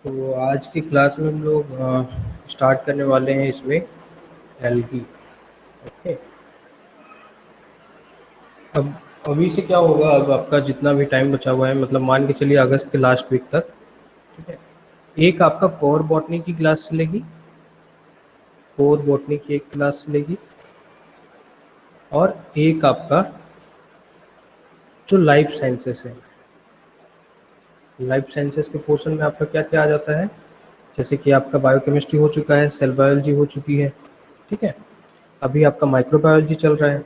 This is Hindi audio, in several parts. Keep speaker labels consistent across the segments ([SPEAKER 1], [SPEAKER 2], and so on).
[SPEAKER 1] तो आज की क्लास में हम लोग स्टार्ट करने वाले हैं इसमें एल्गी। ओके। अब अभी से क्या होगा, अब आपका जितना भी टाइम बचा हुआ है, मतलब मान के चलिए अगस्त के लास्ट वीक तक, ठीक है। एक आपका कोर बॉटनी की क्लास चलेगी, कोर बॉटनी की एक क्लास चलेगी, और एक आपका जो लाइफ साइंसेस है, लाइफ साइंसेस के पोर्शन में आपका क्या क्या आ जाता है, जैसे कि आपका बायोकेमिस्ट्री हो चुका है, सेल बायोलॉजी हो चुकी है, ठीक है। अभी आपका माइक्रोबायोलॉजी चल रहा है,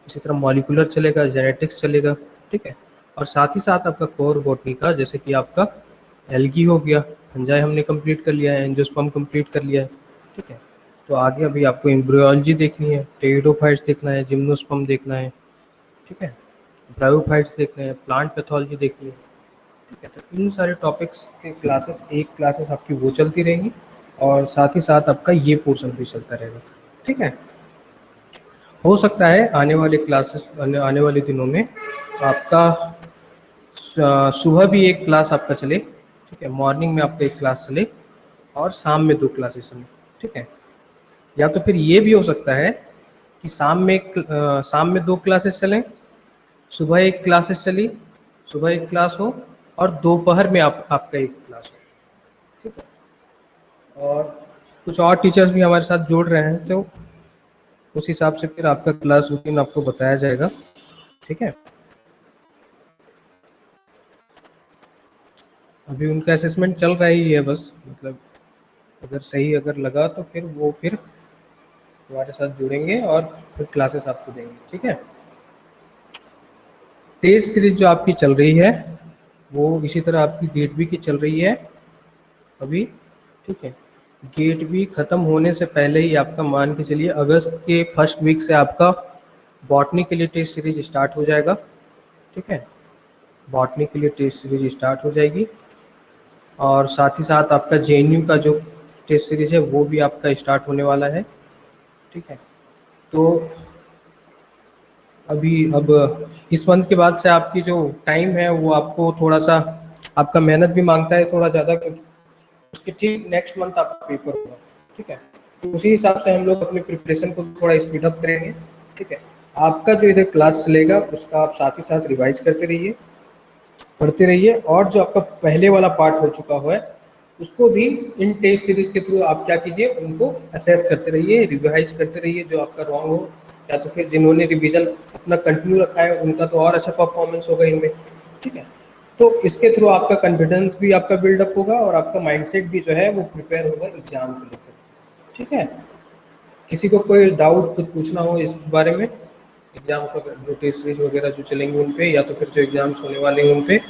[SPEAKER 1] इसी तरह मॉलिकुलर चलेगा, जेनेटिक्स चलेगा, ठीक है। और साथ ही साथ आपका कोर बॉटनी का, जैसे कि आपका एल्गी हो गया, फंजाई हमने कंप्लीट कर लिया है, एंजियोस्पर्म कंप्लीट कर लिया है, ठीक है। तो आगे अभी आपको एम्ब्रियोलॉजी देखनी है, टेरिडोफाइट्स देखना है, जिम्नोस्पर्म देखना है, ठीक है। ब्रायोफाइट्स देखना है, प्लांट पैथोलॉजी देखनी है, ठीक है। तो इन सारे टॉपिक्स के क्लासेस, एक क्लासेस आपकी वो चलती रहेंगी, और साथ ही साथ आपका ये पोर्शन भी चलता रहेगा, ठीक है। हो सकता है आने वाले क्लासेस, आने वाले दिनों में आपका सुबह भी एक क्लास आपका चले, ठीक है। मॉर्निंग में आपका एक क्लास चले और शाम में 2 क्लासेस चले, ठीक है। या तो फिर ये भी हो सकता है कि शाम में 2 क्लासेस चलें, सुबह एक क्लासेस चली, सुबह एक क्लास हो, और दोपहर में आपका एक क्लास हो, ठीक है। और कुछ और टीचर्स भी हमारे साथ जुड़ रहे हैं, तो उस हिसाब से फिर आपका क्लास रूटीन आपको बताया जाएगा, ठीक है। अभी उनका असेसमेंट चल रहा ही है बस, मतलब अगर सही अगर लगा तो फिर वो फिर हमारे साथ जुड़ेंगे और फिर क्लासेस आपको देंगे, ठीक है। टेस्ट सीरीज जो आपकी चल रही है वो इसी तरह आपकी गेट बी की चल रही है अभी, ठीक है। गेट बी ख़त्म होने से पहले ही आपका मान के चलिए अगस्त के फर्स्ट वीक से आपका बॉटनी के लिए टेस्ट सीरीज स्टार्ट हो जाएगा, ठीक है। बॉटनी के लिए टेस्ट सीरीज स्टार्ट हो जाएगी, और साथ ही साथ आपका जेएनयू का जो टेस्ट सीरीज है वो भी आपका स्टार्ट होने वाला है, ठीक है। तो अब इस मंथ के बाद से आपकी जो टाइम है वो आपको थोड़ा सा, आपका मेहनत भी मांगता है थोड़ा ज़्यादा, क्योंकि उसके ठीक नेक्स्ट मंथ आपका पेपर होगा, ठीक है। तो उसी हिसाब से हम लोग अपनी प्रिपरेशन को थोड़ा स्पीड अप करेंगे, ठीक है। आपका जो इधर क्लास चलेगा उसका आप साथ ही साथ रिवाइज करते रहिए, पढ़ते रहिए, और जो आपका पहले वाला पार्ट हो चुका है उसको भी इन टेस्ट सीरीज के थ्रू आप क्या कीजिए, उनको असेस करते रहिए, रिवाइज करते रहिए, जो आपका रॉन्ग हो, या तो फिर जिन्होंने रिवीजन अपना कंटिन्यू रखा है उनका तो और अच्छा परफॉर्मेंस होगा इनमें, ठीक है। तो इसके थ्रू आपका कॉन्फिडेंस भी आपका बिल्डअप होगा, और आपका माइंडसेट भी जो है वो प्रिपेयर होगा एग्जाम को लेकर, ठीक है। किसी को कोई डाउट कुछ पूछना हो इस बारे में, एग्जाम्स वगैरह जो टेस्ट सीरीज वगैरह जो चलेंगे उन पे, या तो फिर जो एग्जाम्स होने वाले हैं उन पे,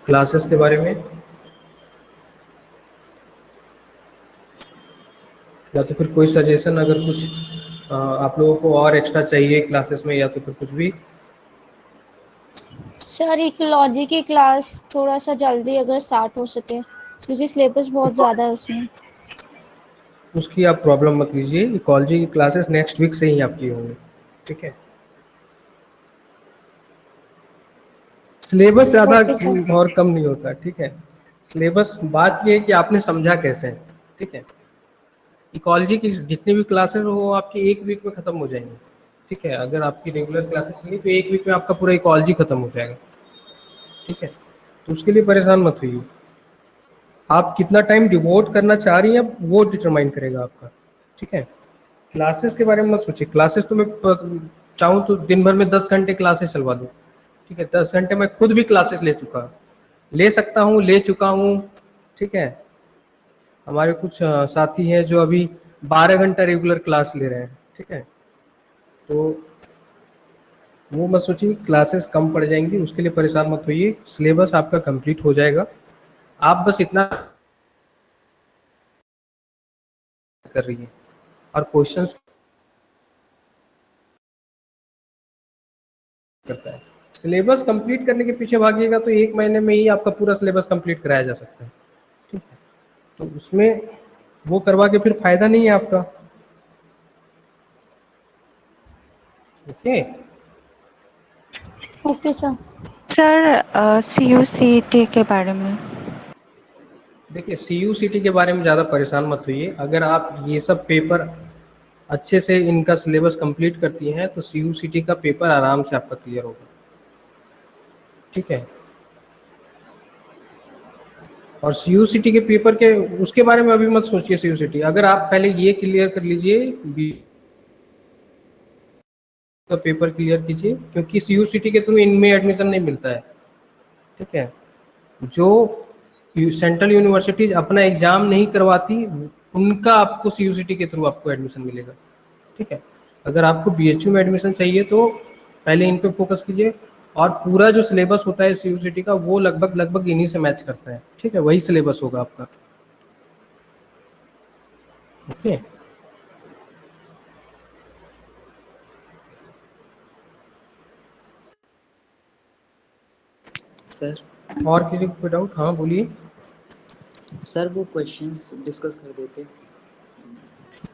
[SPEAKER 1] क्लासेस के बारे में, या तो फिर कोई सजेशन अगर कुछ आप लोगों को और एक्स्ट्रा चाहिए क्लासेस में, या तो फिर कुछ भी।
[SPEAKER 2] सर इकोलॉजी की क्लास थोड़ा सा जल्दी अगर स्टार्ट हो सके, क्योंकि सिलेबस बहुत ज़्यादा है उसमें।
[SPEAKER 1] उसकी आप प्रॉब्लम मत लीजिए, इकोलॉजी की क्लासेस नेक्स्ट वीक से ही आपकी होंगी, ठीक है। सिलेबस ज़्यादा
[SPEAKER 2] ओके सर।
[SPEAKER 1] और कम नहीं होता, ठीक है। सिलेबस, बात ये है कि आपने समझा कैसे, ठीक है। इकोलॉजी की जितनी भी क्लासेस हो वो आपकी एक वीक में ख़त्म हो जाएंगी, ठीक है। अगर आपकी रेगुलर क्लासेस चली तो एक वीक में आपका पूरा इकोलॉजी ख़त्म हो जाएगा, ठीक है। तो उसके लिए परेशान मत होइए, आप कितना टाइम डिवोट करना चाह रही हैं वो डिटरमाइन करेगा आपका, ठीक है। क्लासेस के बारे में मत सोचिए, क्लासेस तो मैं चाहूँ तो दिन भर में 10 घंटे क्लासेस चलवा दूँ, ठीक है। 10 घंटे मैं खुद भी क्लासेस ले चुका, ले सकता हूँ, ले चुका हूँ, ठीक है। हमारे कुछ साथी हैं जो अभी 12 घंटा रेगुलर क्लास ले रहे हैं, ठीक है। तो वो मत सोचिए क्लासेस कम पड़ जाएंगी, उसके लिए परेशान मत होइए, सिलेबस आपका कंप्लीट हो जाएगा। आप बस इतना कर रही हैं, और क्वेश्चंस करता है। सिलेबस कंप्लीट करने के पीछे भागिएगा तो 1 महीने में ही आपका पूरा सिलेबस कंप्लीट कराया जा सकता है, ठीक है। तो उसमें वो करवा के फिर फायदा नहीं है आपका, okay.
[SPEAKER 2] Okay sir.
[SPEAKER 3] Sir CUCT के बारे में
[SPEAKER 1] देखिए CUCT के बारे में ज़्यादा परेशान मत होइए। अगर आप ये सब पेपर अच्छे से इनका सिलेबस कंप्लीट करती हैं तो CUCT का पेपर आराम से आपका क्लियर होगा, ठीक है। और CUCT के पेपर के उसके बारे में अभी मत सोचिए। CUCT अगर आप पहले ये क्लियर कर लीजिए, बी का पेपर क्लियर कीजिए, क्योंकि CUCT के थ्रू इनमें एडमिशन नहीं मिलता है, ठीक है। जो सेंट्रल यूनिवर्सिटीज अपना एग्जाम नहीं करवाती उनका आपको CUCT के थ्रू आपको एडमिशन मिलेगा, ठीक है। अगर आपको BHU में एडमिशन चाहिए तो पहले इन पे फोकस कीजिए, और पूरा जो सिलेबस होता है CUCT का वो लगभग लगभग इन्हीं से मैच करता है, ठीक है। वही सिलेबस होगा आपका, ओके।
[SPEAKER 3] सर
[SPEAKER 1] और किसी को कोई डाउट? हाँ बोलिए।
[SPEAKER 3] सर वो क्वेश्चंस डिस्कस कर देते।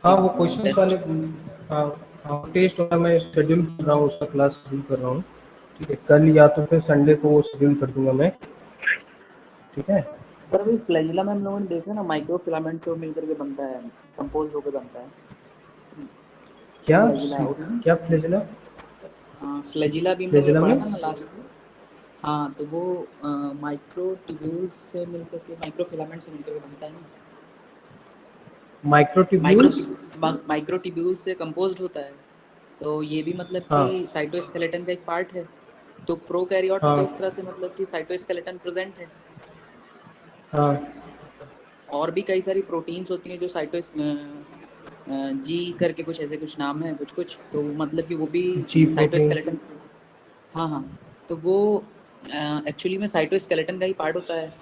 [SPEAKER 1] हाँ वो क्वेश्चन
[SPEAKER 3] टेस्ट।
[SPEAKER 1] वाले, हाँ हाँ टेस्ट वाला मैं शेड्यूल कर रहा हूँ, उसका क्लास शेड्यूल कर रहा हूँ, ठीक है। कल या तो फिर संडे को वो शेड्यूल कर दूंगा मैं, ठीक है।
[SPEAKER 3] सर अभी फ्लैजिला में हम लोगों ने देखा ना, माइक्रो फिलामेंट से मिलकर के बनता है, कंपोज होकर बनता है
[SPEAKER 1] क्या
[SPEAKER 3] फ्लैजिला।
[SPEAKER 1] क्या फ्लैजिला?
[SPEAKER 3] हाँ फ्लैजिला भी हम लोगों ने
[SPEAKER 1] फ्लैजिला
[SPEAKER 3] पढ़ा
[SPEAKER 1] में
[SPEAKER 3] था ना लास्ट में। हाँ तो वो माइक्रो ट्यूब्यूल्स से मिलकर के, माइक्रो फिलामेंट से मिलकर के बनता है ना।
[SPEAKER 1] माइक्रोट्यूब्यूल्स?
[SPEAKER 3] माइक्रो ट्यूब्यूल से कंपोज्ड होता है। तो ये भी मतलब कि
[SPEAKER 1] हाँ
[SPEAKER 3] साइटोस्केलेटन का एक पार्ट है। तो प्रोकैरियोट में तो इस
[SPEAKER 1] हाँ
[SPEAKER 3] तरह से मतलब कि साइटोस्केलेटन प्रेजेंट है।
[SPEAKER 1] हाँ
[SPEAKER 3] और भी कई सारी प्रोटीन्स होती हैं जो जी करके कुछ ऐसे कुछ नाम है, कुछ कुछ तो मतलब कि वो भी
[SPEAKER 1] जी प्रोटीन।
[SPEAKER 3] साइटोस्केलेटन। हाँ हाँ। तो वो एक्चुअली में साइटोस्केलेटन का ही पार्ट होता है।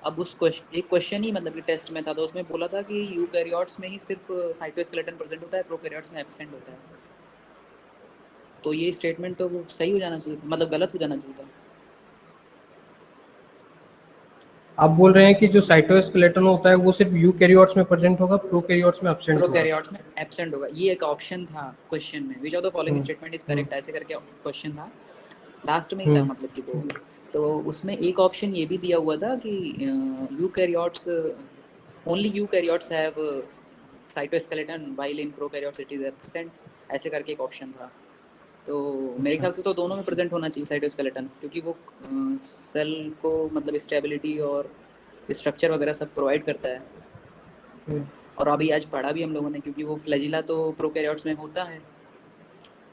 [SPEAKER 3] अब उस एक क्वेश्चन ही मतलब कि टेस्ट में था, तो उसमें बोला था कि यूकैरियोट्स में ही सिर्फ साइटोस्केलेटन प्रेजेंट होता है, प्रोकैरियोट्स में एब्सेंट होता है। तो ये स्टेटमेंट तो वो सही हो जाना चाहिए था, मतलब गलत हो जाना चाहिए था।
[SPEAKER 1] आप बोल रहे हैं कि जो साइटोस्केलेटन होता है वो सिर्फ यूकैरियोट्स में प्रेजेंट होगा, प्रोकैरियोट्स में एब्सेंट होगा।
[SPEAKER 3] प्रोकैरियोट्स में एब्सेंट होगा, ये एक ऑप्शन था क्वेश्चन में। Which of the following
[SPEAKER 1] hmm
[SPEAKER 3] statement is
[SPEAKER 1] hmm
[SPEAKER 3] correct, ऐसे करके क्वेश्चन था। लास्ट में ही था
[SPEAKER 1] हम्म
[SPEAKER 3] मतलब कि वो। तो उसमें एक ऑप्शन ये भी दिया हुआ था कि eukaryotes, only eukaryotes have cytoskeleton while in prokaryotes it is absent, ऐसे करके एक ऑप्शन था। तो मेरे
[SPEAKER 1] अच्छा
[SPEAKER 3] ख्याल से तो दोनों में प्रेजेंट होना चाहिए साइटोस्केलेटन, क्योंकि वो सेल को मतलब स्टेबिलिटी और स्ट्रक्चर वगैरह सब प्रोवाइड करता है।
[SPEAKER 1] हम्म,
[SPEAKER 3] और अभी आज पढ़ा भी हम लोगों ने, क्योंकि वो फ्लैजिला तो प्रोकैरियोट्स में होता है।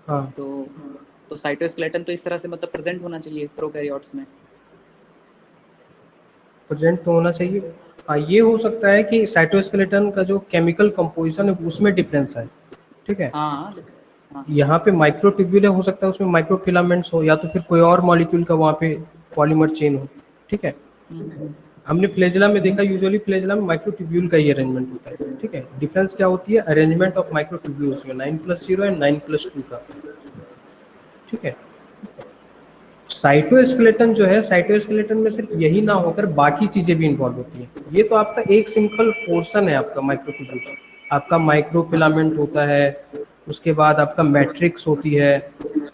[SPEAKER 1] हाँ
[SPEAKER 3] तो साइटोस्केलेटन तो इस तरह से मतलब प्रेजेंट होना चाहिए प्रोकैरियोट्स में।
[SPEAKER 1] प्रेजेंट तो होना चाहिए। हाँ ये हो सकता है कि साइटोस्केलेटन का जो केमिकल कंपोजिशन है उसमें डिफरेंस है, ठीक है।
[SPEAKER 3] हाँ हाँ
[SPEAKER 1] यहाँ पे माइक्रोट्यूब्यूल हो सकता है, उसमें माइक्रोफिलामेंट्स हो, या तो फिर कोई और मॉलिक्यूल का वहाँ पे पॉलीमर चेन हो, ठीक है।
[SPEAKER 3] हम्म,
[SPEAKER 1] हमने फ्लैजिला में देखा, यूजुअली फ्लैजिला में माइक्रोट्यूब्यूल का ही अरेंजमेंट होता है, ठीक है। डिफरेंस क्या होती है? अरेंजमेंट ऑफ माइक्रोट्यूब्यूल्स में 9+0 एंड 9+2 का, ठीक है। साइटोस्केलेटन जो है, साइटोस्केलेटन में सिर्फ यही ना होकर बाकी चीजें भी इन्वॉल्व होती हैं। ये तो आपका एक सिंपल पोर्शन है आपका माइक्रोट्यूब्यूल। आपका माइक्रोफिलामेंट होता है, उसके बाद आपका मैट्रिक्स होती है,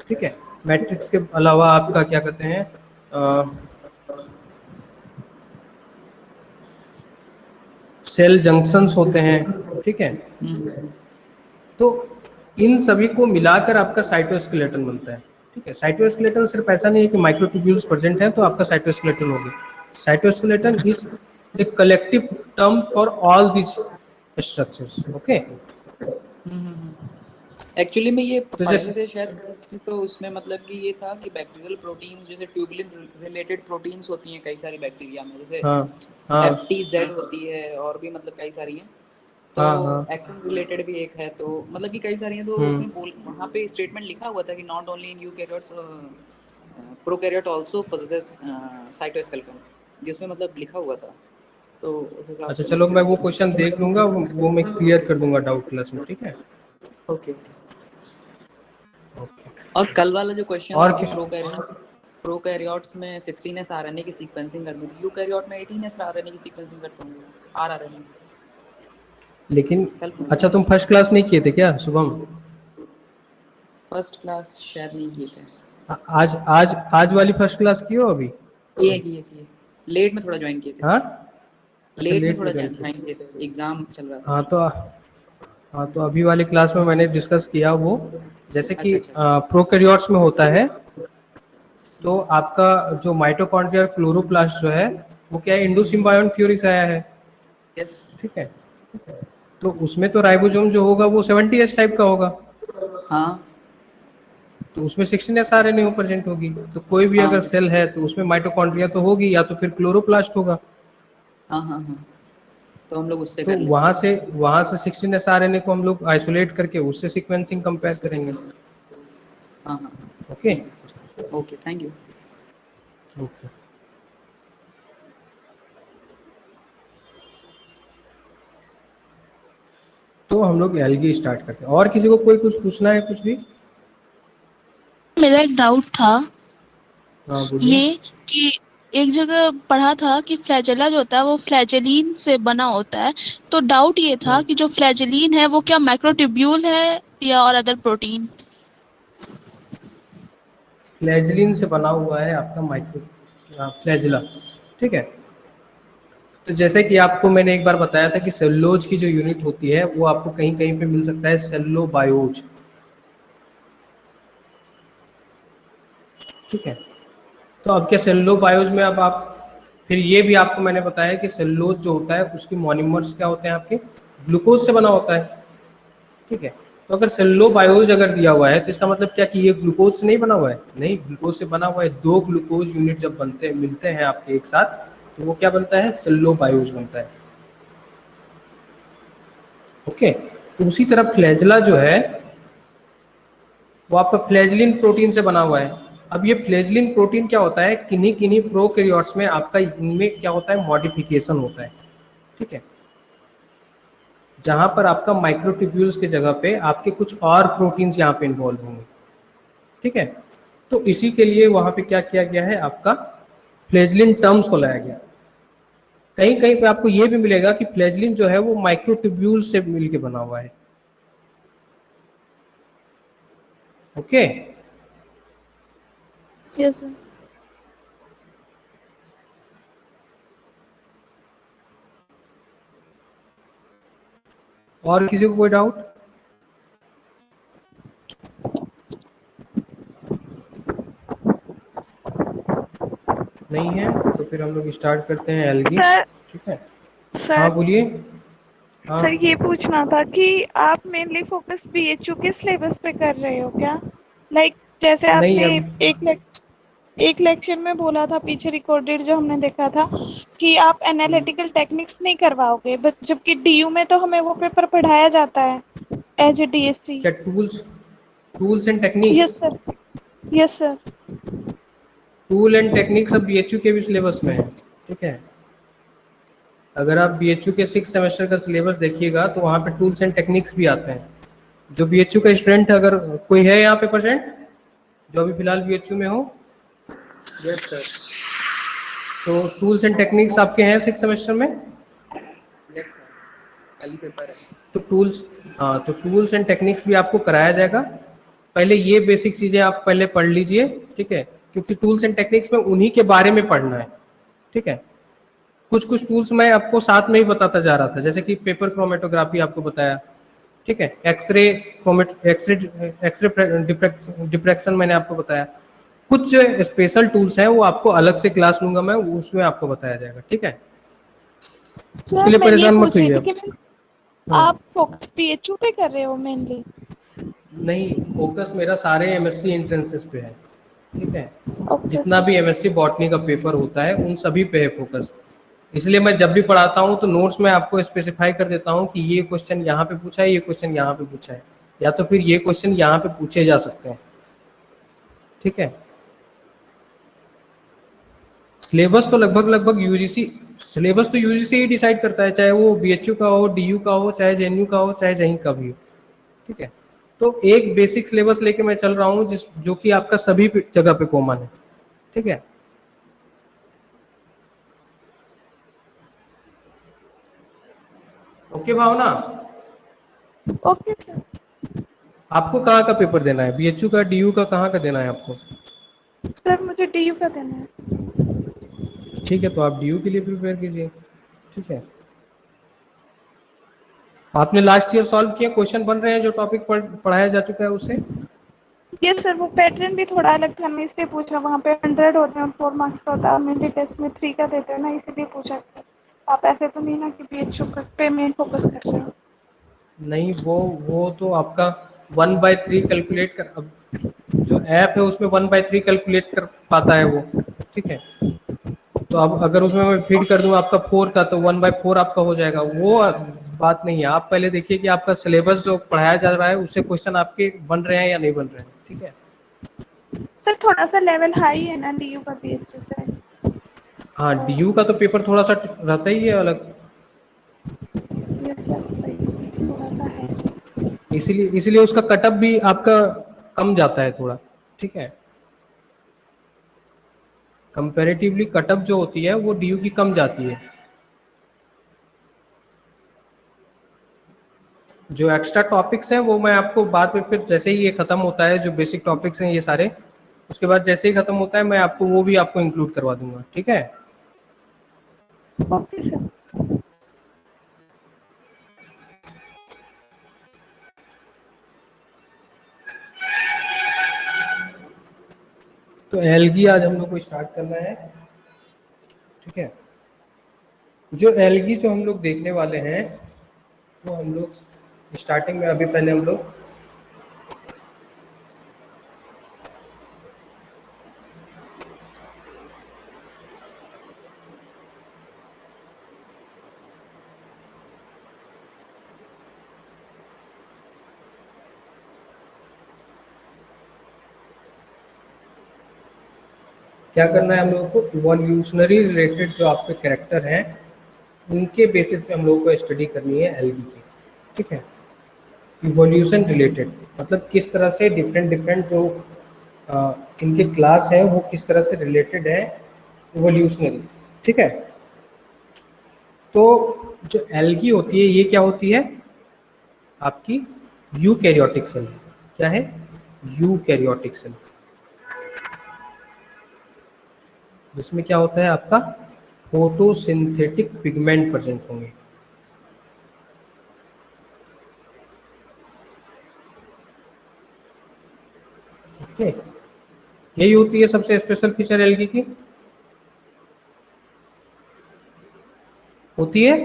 [SPEAKER 1] ठीक है। मैट्रिक्स के अलावा आपका क्या कहते हैं, सेल जंक्शंस होते हैं, ठीक है।
[SPEAKER 3] हम्म।
[SPEAKER 1] तो इन सभी को मिलाकर आपका साइटोस्केलेटन बनता है, ठीक है। साइटोस्केलेटन सिर्फ ऐसा नहीं है कि माइक्रोट्यूब्यूल्स प्रेजेंट है तो आपका साइटोस्केलेटन हो गया। Cytoskeleton is the collective term for all this structures, okay.
[SPEAKER 3] Actually में ये
[SPEAKER 1] तो
[SPEAKER 3] पढ़े
[SPEAKER 1] जैसे
[SPEAKER 3] थे शायद, तो उसमें मतलब कि ये था कि बैक्टीरियल प्रोटीन्स, जैसे ट्यूबुलिन रिलेटेड प्रोटीन्स होती हैं कई सारी बैक्टीरिया में, जैसे
[SPEAKER 1] हाँ हाँ
[SPEAKER 3] FTZ होती है, और भी मतलब कई सारी हैं। तो
[SPEAKER 1] हाँ हाँ
[SPEAKER 3] एक्टिन रिलेटेड भी एक है, तो मतलब कि कई सारी हैं। तो
[SPEAKER 1] हम्म
[SPEAKER 3] उसमें बोल वहाँ पे स्टेटमेंट लिखा हुआ था कि not only in eukaryotes, prokaryote also possesses cytoskeleton, जिसमें मतलब लिखा हुआ था। तो उस हिसाब
[SPEAKER 1] अच्छा
[SPEAKER 3] से
[SPEAKER 1] चलो,
[SPEAKER 3] मतलब
[SPEAKER 1] मैं वो
[SPEAKER 3] कि
[SPEAKER 1] क्वेश्चन देख लूंगा, वो मैं क्लियर कर दूंगा डाउट क्लास में, ठीक है।
[SPEAKER 3] ओके।
[SPEAKER 1] ओके।
[SPEAKER 3] और कल वाला जो क्वेश्चन था
[SPEAKER 1] और
[SPEAKER 3] कि
[SPEAKER 1] किस
[SPEAKER 3] प्रोकैरियोट्स में 16S RNA की सीक्वेंसिंग करनी थी, यूकैरियोट में 18S RNA की सीक्वेंसिंग करते होंगे, rRNA।
[SPEAKER 1] लेकिन
[SPEAKER 3] कल
[SPEAKER 1] अच्छा, तुम फर्स्ट क्लास नहीं किए थे क्या शुभम?
[SPEAKER 3] फर्स्ट क्लास शायद नहीं किए थे।
[SPEAKER 1] आज आज वाली फर्स्ट क्लास की हो अभी?
[SPEAKER 3] किए किए किए, लेट में थोड़ा ज्वाइन किए थे।
[SPEAKER 1] हाँ अच्छा,
[SPEAKER 3] लेट में
[SPEAKER 1] लेट
[SPEAKER 3] थोड़ा
[SPEAKER 1] में ज्वाइन किया।
[SPEAKER 3] ज्वाइन किए थे, एग्जाम चल रहा था।
[SPEAKER 1] हाँ तो हाँ तो अभी वाली क्लास में मैंने डिस्कस किया वो, जैसे कि
[SPEAKER 3] अच्छा अच्छा अच्छा।
[SPEAKER 1] प्रोकैरियोट्स में होता है, तो आपका जो माइटोकॉन्ड्रिया और क्लोरोप्लास्ट जो है वो क्या है, इंडो सिम्बायोन थ्योरी से आया है।
[SPEAKER 3] यस।
[SPEAKER 1] ठीक है, तो उसमें तो राइबोसोम जो होगा वो 70S टाइप का होगा,
[SPEAKER 3] हाँ
[SPEAKER 1] तो उसमें 16S RNA प्रेजेंट होगी। तो कोई भी
[SPEAKER 3] हाँ
[SPEAKER 1] अगर सेल है तो उसमें माइटोकॉन्ड्रिया तो होगी, या तो फिर क्लोरोप्लास्ट होगा।
[SPEAKER 3] हाँ हाँ हाँ, तो हम लोग उससे
[SPEAKER 1] तो
[SPEAKER 3] कर लेते हैं।
[SPEAKER 1] वहाँ से 16S RNA को हम लोग आइसोलेट करके उससे सीक्वेंसिंग कंपेयर करेंगे।
[SPEAKER 3] हाँ हाँ,
[SPEAKER 1] ओके।
[SPEAKER 3] ठीक है sir, okay thank you.
[SPEAKER 1] Okay, तो हम लोग एल्गी स्टार्ट करते हैं। और किसी को कोई कुछ पूछना है, कुछ भी?
[SPEAKER 4] मेरा एक डाउट था
[SPEAKER 1] हाँ बोलिए।
[SPEAKER 4] ये कि एक जगह पढ़ा था कि फ्लैजेला जो होता है वो फ्लैजेलिन से बना होता है, तो डाउट ये था कि जो फ्लैजेलिन है वो क्या माइक्रोट्यूब्यूल है या और अदर प्रोटीन?
[SPEAKER 1] फ्लैजिलिन से बना हुआ है आपका माइक्रो फ्लैजिला। ठीक है, तो जैसे कि आपको मैंने एक बार बताया था कि सेलुलोज की जो यूनिट होती है वो आपको कहीं कहीं पे मिल सकता है सेलुलोबायोज। ठीक है, तो अब क्या सेलुलोबायोज में अब आप, फिर ये भी आपको मैंने बताया कि सेलुलोज जो होता है उसके मोनोमर्स क्या होते हैं, आपके ग्लूकोज से बना होता है। ठीक है, तो अगर सेलुलोबायोज अगर दिया हुआ है तो इसका मतलब क्या कि ये ग्लूकोज से नहीं बना हुआ है? नहीं, ग्लूकोज से बना हुआ है। दो ग्लूकोज यूनिट जब बनते हैं, मिलते हैं आपके एक साथ, तो वो क्या बनता है, सेलुलोबायोज बनता है। ओके, तो उसी तरह फ्लैजला जो है वो आपका फ्लैजलिन प्रोटीन से बना हुआ है। अब ये फ्लैजलिन प्रोटीन क्या होता है, किन्हीं किन्हीं प्रोकैरियोट्स में आपका इनमें क्या होता है, मॉडिफिकेशन होता है। ठीक है, जहां पर आपका माइक्रोट्यूब्यूल्स की जगह पे आपके कुछ और प्रोटीन्स यहाँ पे इन्वॉल्व होंगे। ठीक है, तो इसी के लिए वहां पे क्या किया गया है, आपका फ्लैजलिन टर्म्स को लाया गया। कहीं कहीं पे आपको ये भी मिलेगा कि फ्लैजलिन जो है वो माइक्रोट्यूब्यूल से मिलके बना हुआ है। Okay,
[SPEAKER 2] yes sir.
[SPEAKER 1] और किसी को कोई डाउट नहीं है? तो फिर हम लोग स्टार्ट करते हैं एल्गी।
[SPEAKER 5] सर
[SPEAKER 1] ठीक है, हाँ
[SPEAKER 5] सर
[SPEAKER 1] बोलिए। हाँ
[SPEAKER 5] सर ये पूछना था कि आप मेनली फोकस बीएचयू के सिलेबस पे कर रहे हो क्या? लाइक जैसे
[SPEAKER 1] नहीं,
[SPEAKER 5] आपने
[SPEAKER 1] अब
[SPEAKER 5] एक लेक्चर में बोला था, पीछे रिकॉर्डेड जो हमने देखा था, कि आप एनालिटिकल टेक्निक्स नहीं करवाओगे, बट जबकि डीयू में तो हमें वो पेपर पढ़ाया जाता है एज ए डीएससी।
[SPEAKER 1] क्या tools and
[SPEAKER 5] yes
[SPEAKER 1] techniques?
[SPEAKER 5] Sir, yes sir.
[SPEAKER 1] Tool and techniques अब बीएचयू के भी सिलेबस में है। ठीक है, अगर आप बीएचयू के 6 सेमेस्टर का सिलेबस देखिएगा तो वहाँ पे टूल्स एंड टेक्निक्स भी आते हैं। जो बीएचयू का स्टूडेंट, अगर कोई है यहाँ पे प्रेजेंट जो अभी फिलहाल बीएचयू में हो,
[SPEAKER 3] यस सर।
[SPEAKER 1] तो टूल्स एंड टेक्निक्स आपके हैं 6 सेमेस्टर में।
[SPEAKER 3] यस सर, कल ही पेपर है।
[SPEAKER 1] तो हाँ, तो टूल्स एंड टेक्निक्स भी आपको कराया जाएगा। पहले ये बेसिक चीज़ें आप पहले पढ़ लीजिए। ठीक है, क्योंकि टूल्स एंड टेक्निक्स में उन्हीं के बारे में पढ़ना है। ठीक है, कुछ कुछ टूल्स मैं आपको साथ में ही बताता जा रहा था, जैसे कि पेपर क्रोमेटोग्राफी आपको बताया। ठीक है, एक्सरे डिफ्रैक्शन मैंने आपको बताया। कुछ स्पेशल टूल्स हैं वो आपको अलग से क्लास लूंगा मैं, उसमें आपको बताया जाएगा। ठीक है, उसके
[SPEAKER 5] सर
[SPEAKER 1] लिए
[SPEAKER 5] मैं ये
[SPEAKER 1] परेशान मत
[SPEAKER 5] पूछ रही
[SPEAKER 1] होइए
[SPEAKER 5] थी
[SPEAKER 1] आप।
[SPEAKER 5] कि
[SPEAKER 1] हाँ,
[SPEAKER 5] आप फोकस बीएचयू पे कर रहे हो मेनली?
[SPEAKER 1] नहीं, फोकस मेरा सारे एमएससी एंट्रेंसेस पे है। ठीक है,
[SPEAKER 5] ओके
[SPEAKER 1] जितना
[SPEAKER 5] सर।
[SPEAKER 1] भी एमएससी बॉटनी का पेपर होता है उन सभी पे है फोकस। इसलिए मैं जब भी पढ़ाता हूँ तो नोट्स में आपको स्पेसिफाई कर देता हूँ कि ये क्वेश्चन यहाँ पे पूछा है, ये क्वेश्चन यहाँ पे पूछा है, या तो फिर ये क्वेश्चन यहाँ पे पूछे जा सकते हैं। ठीक है, सिलेबस तो लगभग यूजीसी, सिलेबस तो यूजीसी ही डिसाइड करता है, चाहे वो बीएचयू का हो, डीयू का हो, चाहे जेएनयू का हो, चाहे जहीं का भी हो। ठीक है, तो एक बेसिक सिलेबस लेके मैं चल रहा हूँ जो कि आपका सभी जगह पे कॉमन है। ठीक है, ओके भावना,
[SPEAKER 5] ओके सर।
[SPEAKER 1] आपको कहाँ का पेपर देना है, बीएचयू का, डीयू का, कहाँ का देना है आपको?
[SPEAKER 5] सर मुझे डीयू का देना है।
[SPEAKER 1] ठीक है, तो आप डीयू के लिए प्रिपेयर कीजिए। ठीक है, आपने लास्ट ईयर सॉल्व किया, क्वेश्चन बन रहे हैं जो टॉपिक पढ़ाया जा चुका है उससे?
[SPEAKER 5] यस सर, वो पैटर्न भी थोड़ा अलग था, मैं इसलिए पूछा। वहाँ पे 100 होते हैं और 4 मार्क्स का होता है, मेरे टेस्ट में 3 का देते हैं ना, इसीलिए पूछा। आप ऐसे तो नहीं ना कि PHU पे मेन फोकस कर रहे हो?
[SPEAKER 1] नहीं, वो तो आपका 1/3 कैलकुलेट कर, अब जो ऐप है उसमें 1/3 कैलकुलेट कर पाता है वो, ठीक है। तो अब अगर उसमें मैं फीड कर दूं आपका 4 का, तो 1/4 आपका हो जाएगा, वो बात नहीं है। आप पहले देखिए कि आपका सिलेबस जो पढ़ाया जा रहा है उससे क्वेश्चन आपके बन रहे हैं या नहीं बन रहे हैं, ठीक है।
[SPEAKER 5] सर थोड़ा सा लेवल हाई है ना DU का PHU से?
[SPEAKER 1] हाँ, DU का तो पेपर थोड़ा सा रहता ही है अलग,
[SPEAKER 5] यस सर, थोड़ा सा है।
[SPEAKER 1] इसीलिए उसका कटअप भी आपका कम जाता है थोड़ा, ठीक है। कंपैरेटिवली कटअप जो होती है वो DU की कम जाती है। जो एक्स्ट्रा टॉपिक्स हैं वो मैं आपको बाद में, फिर जैसे ही ये खत्म होता है, जो बेसिक टॉपिक्स हैं ये सारे, उसके बाद जैसे ही खत्म होता है मैं आपको वो भी आपको इंक्लूड करवा दूंगा, ठीक है।
[SPEAKER 5] Okay sir.
[SPEAKER 1] तो एलगी आज हम लोग को स्टार्ट करना है, ठीक है। जो एलगी जो हम लोग देखने वाले हैं वो हम लोग स्टार्टिंग में, अभी पहले हम लोग क्या करना है, हम लोगों को इवोल्यूशनरी रिलेटेड जो आपके कैरेक्टर हैं उनके बेसिस पे हम लोगों को स्टडी करनी है एलगी की, ठीक है। इवोल्यूशन रिलेटेड मतलब किस तरह से डिफरेंट डिफरेंट जो इनके क्लास है वो किस तरह से रिलेटेड है इवोल्यूशनरी, ठीक है। तो जो एलगी होती है ये क्या होती है, आपकी यूकैरियोटिक सेल। क्या है? यूकैरियोटिक सेल, जिसमें क्या होता है आपका फोटोसिंथेटिक पिगमेंट प्रेजेंट होंगे, ओके। यही होती है सबसे स्पेशल फीचर एलगी की, होती है।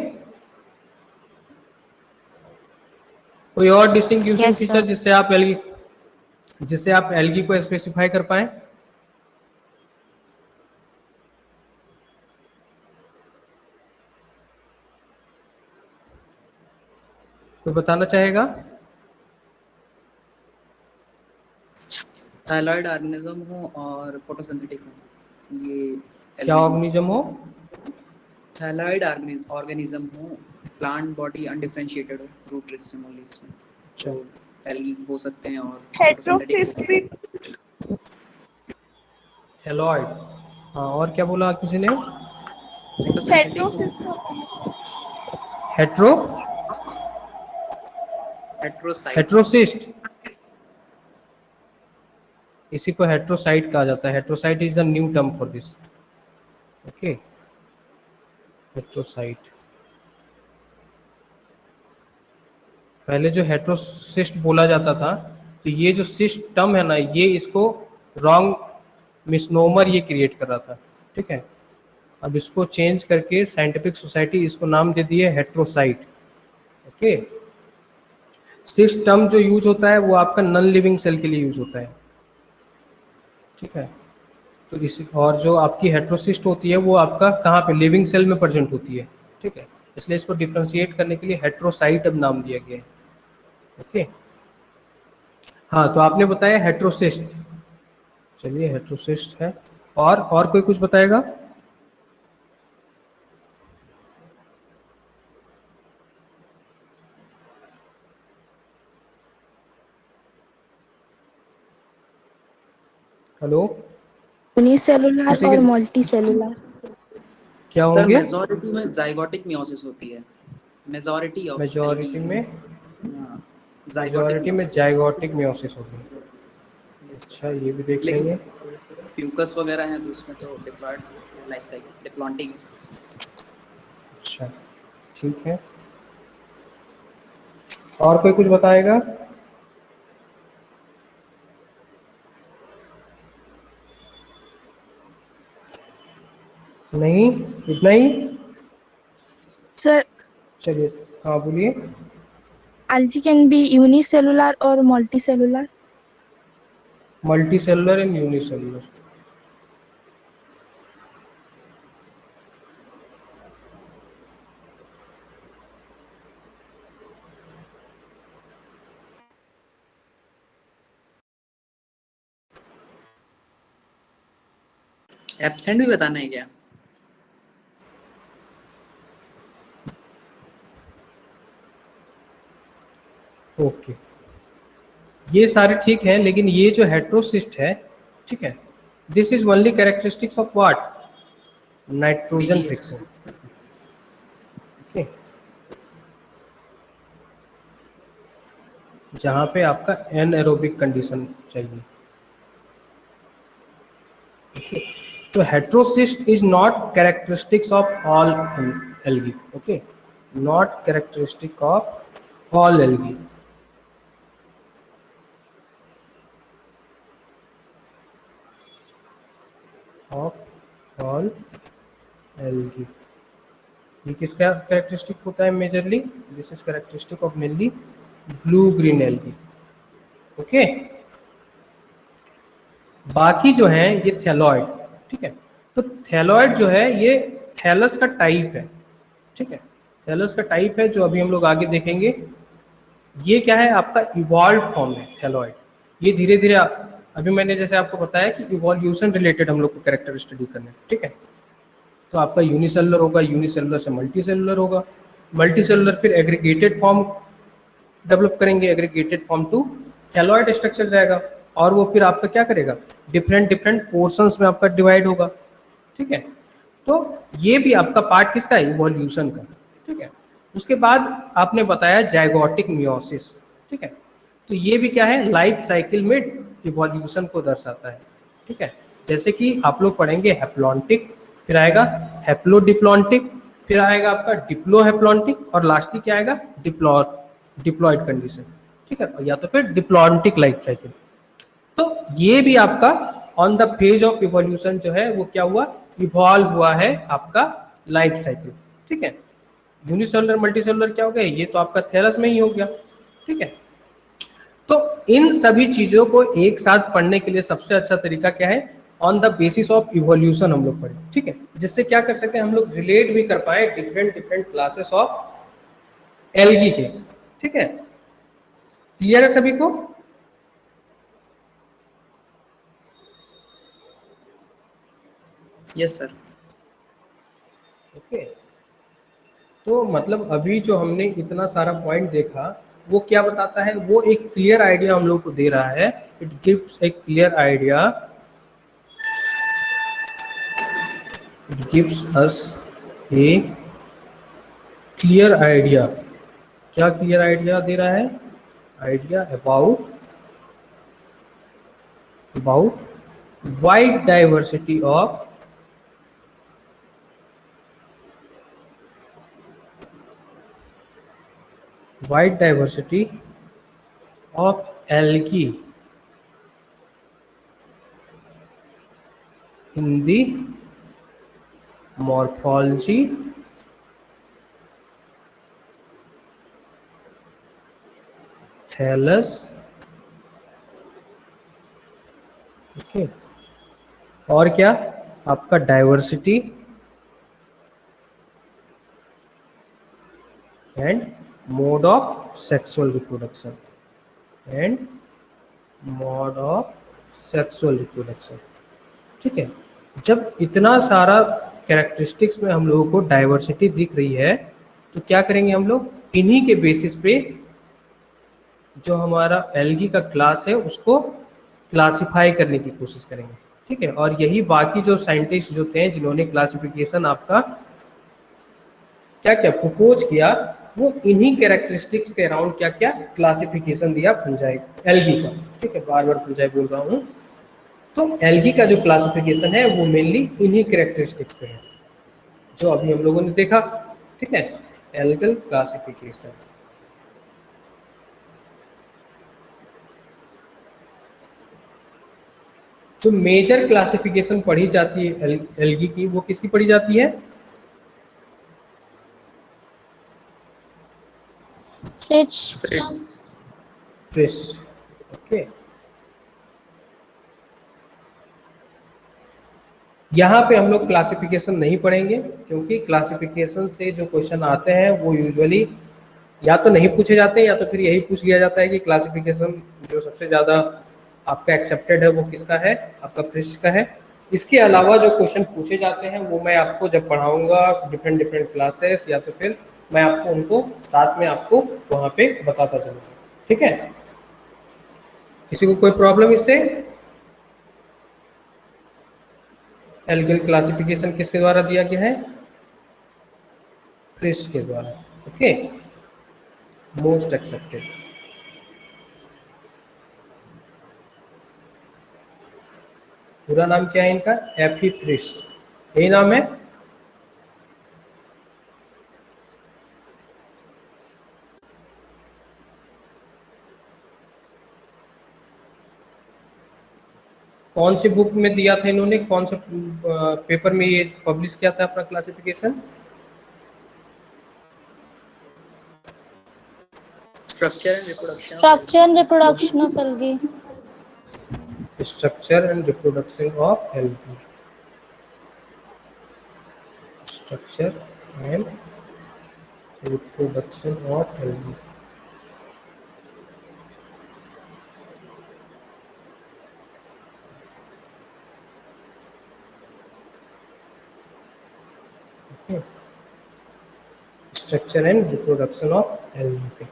[SPEAKER 1] कोई और डिस्टिंग्विशिंग
[SPEAKER 2] Yes,
[SPEAKER 1] फीचर
[SPEAKER 2] sir.
[SPEAKER 1] जिससे आप एलगी को स्पेसिफाई कर पाए? कोई बताना चाहेगा?
[SPEAKER 3] थायलॉइड ऑर्गेनिज्म हो और फोटोसिंथेटिक हो, ये
[SPEAKER 1] क्या
[SPEAKER 3] एल्गी।
[SPEAKER 1] ऑर्गेनिज्म हो?
[SPEAKER 3] थायलॉइड ऑर्गेनिज्म हो, प्लांट बॉडी अनडिफरेंशिएटेड हो रूट सिस्टम और लीव्स में,
[SPEAKER 1] अच्छा,
[SPEAKER 3] तो एल्गी हो सकते हैं और फोटोसिंथेटिक हो
[SPEAKER 5] हेट्रोसिस
[SPEAKER 3] सकते
[SPEAKER 5] भी।
[SPEAKER 1] थैलॉइड। हाँ, और क्या बोला किसी ने?
[SPEAKER 3] हैं। फोटोसिंथेटिक हो,
[SPEAKER 5] हेट्रोसिस तो
[SPEAKER 1] हेट्रो
[SPEAKER 3] हेट्रोसाइट।
[SPEAKER 1] हेट्रोसिस्ट, इसी को हेट्रोसाइट कहा जाता है। Heterocyte is the new term for this, okay. Heterocyte, पहले जो हेट्रोसिस्ट बोला जाता था, तो ये जो सिस्ट टर्म है ना, ये इसको रॉन्ग मिसनोमर ये क्रिएट कर रहा था, ठीक है। अब इसको चेंज करके साइंटिफिक सोसाइटी इसको नाम दे दिए हेट्रोसाइट, ओके। सिस्ट टर्म जो यूज होता है वो आपका नॉन लिविंग सेल के लिए यूज होता है, ठीक है। तो इस, और जो आपकी हेट्रोसिस्ट होती है वो आपका कहाँ पे, लिविंग सेल में प्रेजेंट होती है, ठीक है। इसलिए इसको डिफ्रेंशिएट करने के लिए हेट्रोसाइट अब नाम दिया गया है, ओके। हाँ, तो आपने बताया हेट्रोसिस्ट, चलिए हेट्रोसिस्ट है। और कोई कुछ बताएगा? हेलो,
[SPEAKER 6] यूनिसेलुलर
[SPEAKER 1] किसी
[SPEAKER 6] और
[SPEAKER 1] के
[SPEAKER 6] मल्टी सेलुलर।
[SPEAKER 1] क्या
[SPEAKER 3] सर
[SPEAKER 1] होंगे?
[SPEAKER 3] मेजॉरिटी में जाइगोटिक मियोसिस होती है, मेजॉरिटी ऑफ एल्गी।
[SPEAKER 1] मेजॉरिटी में,
[SPEAKER 3] हाँ, जाइगोटिक
[SPEAKER 1] मेजॉरिटी में
[SPEAKER 3] मियोसिस।
[SPEAKER 1] जाइगोटिक मियोसिस होगी।
[SPEAKER 3] यस सर,
[SPEAKER 1] अच्छा, ये भी देख
[SPEAKER 3] लेकिन
[SPEAKER 1] लेंगे।
[SPEAKER 3] फ्यूकस वगैरह हैं तो उसमें तो डिप्लॉयड लाइफ साइकिल डिप्लॉन्टिंग।
[SPEAKER 1] अच्छा, ठीक है। और कोई कुछ बताएगा? नहीं, इतना ही?
[SPEAKER 6] सर
[SPEAKER 1] चलिए, हाँ बोलिए।
[SPEAKER 6] algae can be unicellular or multicellular.
[SPEAKER 1] Multi cellular and unicellular.
[SPEAKER 3] Absent भी बताना है क्या?
[SPEAKER 1] ओके, ये सारे ठीक है, लेकिन ये जो हेट्रोसिस्ट है, ठीक है, this is only characteristics of what? Nitrogen
[SPEAKER 3] बीजी।
[SPEAKER 1] फिक्शन। ओके, जहां पे आपका एनएरोबिक कंडीशन चाहिए। Okay. तो heterocyst is not characteristics of all algae. Okay, not characteristic of all algae. Of all algae. ये किसका कैरेक्टरिस्टिक होता है majorly? This is characteristic of mainly blue green algae. Okay, बाकी जो है ये थैलॉइड, ठीक है। तो थैलॉइड जो है ये थैलस का टाइप है, ठीक है, थैलस का टाइप है जो अभी हम लोग आगे देखेंगे। ये क्या है? आपका इवॉल्व फॉर्म है थैलॉइड। ये धीरे धीरे अभी मैंने जैसे आपको बताया कि इवोल्यूशन रिलेटेड हम लोग को कैरेक्टर स्टडी करना है, ठीक है। तो आपका यूनिसेलुलर होगा, यूनिसेलुलर से मल्टीसेलुलर होगा, मल्टीसेलुलर फिर एग्रीगेटेड फॉर्म डेवलप करेंगे, aggregated form to thalloid structure जाएगा, और वो फिर आपका क्या करेगा? डिफरेंट डिफरेंट पोर्शंस में आपका डिवाइड होगा, ठीक है। तो ये भी आपका पार्ट किसका है? इवोल्यूशन का, ठीक है। उसके बाद आपने बताया जाइगोटिक मियोसिस, ठीक है। तो ये भी क्या है? लाइफ साइकिल में इवोल्यूशन को दर्शाता है, ठीक है। जैसे कि आप लोग पढ़ेंगे हैप्लॉन्टिक, फिर आएगा हैप्लोडिप्लॉन्टिक, फिर आएगा आपका डिप्लोहैप्लॉन्टिक, और लास्टली क्या आएगा? डिप्लॉयड कंडीशन, ठीक है, या तो फिर डिप्लॉन्टिक लाइफ साइकिल। तो ये भी आपका on the phase of evolution जो है वो क्या हुआ? इवॉल्व हुआ है आपका लाइफ साइकिल, ठीक है। यूनिसेलुलर मल्टीसेलुलर क्या हो गया? ये तो आपका थैलस में ही हो गया, ठीक है। तो इन सभी चीजों को एक साथ पढ़ने के लिए सबसे अच्छा तरीका क्या है? On the basis of evolution हम लोग पढ़े, ठीक है, जिससे क्या कर सकते हैं हम लोग? रिलेट भी कर पाए different different classes of algae के, ठीक है। क्लियर है सभी को?
[SPEAKER 3] Yes sir.
[SPEAKER 1] ओके, तो मतलब अभी जो हमने इतना सारा पॉइंट देखा वो क्या बताता है? वो एक क्लियर आइडिया हम लोग को दे रहा है। It gives A clear idea, it gives us A clear idea. क्या क्लियर आइडिया दे रहा है? Idea about wide diversity of algae in the morphology, thallus, okay, और क्या? आपका diversity and mode of sexual reproduction, ठीक है। जब इतना सारा कैरेक्टरिस्टिक्स में हम लोगों को डाइवर्सिटी दिख रही है तो क्या करेंगे हम लोग? इन्हीं के बेसिस पे जो हमारा एल्गी का क्लास है उसको क्लासिफाई करने की कोशिश करेंगे, ठीक है। और यही बाकी जो साइंटिस्ट जो थे जिन्होंने क्लासिफिकेशन आपका क्या क्या प्रपोज किया, वो इन्हीं कैरेक्टरिस्टिक्स के अराउंड क्या क्या क्लासिफिकेशन दिया फंजाई एल्गी का, ठीक है। बार बार फंजाई बोल रहा हूँ। तो एल्गी का जो क्लासिफिकेशन है वो मेनली इन्हीं कैरेक्टरिस्टिक्स पे है जो अभी हम लोगों ने देखा, ठीक है, एल्गल क्लासिफिकेशन। जो मेजर क्लासिफिकेशन पढ़ी जाती है एल्गी की, वो किसकी पढ़ी जाती है? फ्रिश। ओके, यहाँ पे हम लोग क्लासिफिकेशन नहीं पढ़ेंगे, क्योंकि क्लासिफिकेशन से जो क्वेश्चन आते हैं वो यूजुअली या तो नहीं पूछे जाते हैं, या तो फिर यही पूछ लिया जाता है कि क्लासिफिकेशन जो सबसे ज़्यादा आपका एक्सेप्टेड है वो किसका है? आपका फ्रिश का है। इसके अलावा जो क्वेश्चन पूछे जाते हैं वो मैं आपको जब पढ़ाऊंगा डिफरेंट डिफरेंट क्लासेस, या तो फिर मैं आपको उनको साथ में आपको वहाँ पे बताता चलूँगा, ठीक है? किसी को कोई प्रॉब्लम इससे? एल्गल क्लासिफिकेशन किसके द्वारा दिया गया है? फ्रिश के द्वारा। Okay, most accepted. पूरा नाम क्या है इनका? एफी फ्रिश, यही नाम है। कौन सी बुक में दिया था इन्होंने, कौन से पेपर में ये पब्लिश किया था अपना classification?
[SPEAKER 3] Structure and reproduction
[SPEAKER 2] of algae.
[SPEAKER 1] Structure and reproduction of algae. Structure and reproduction of algae. Structure and reproduction of algae.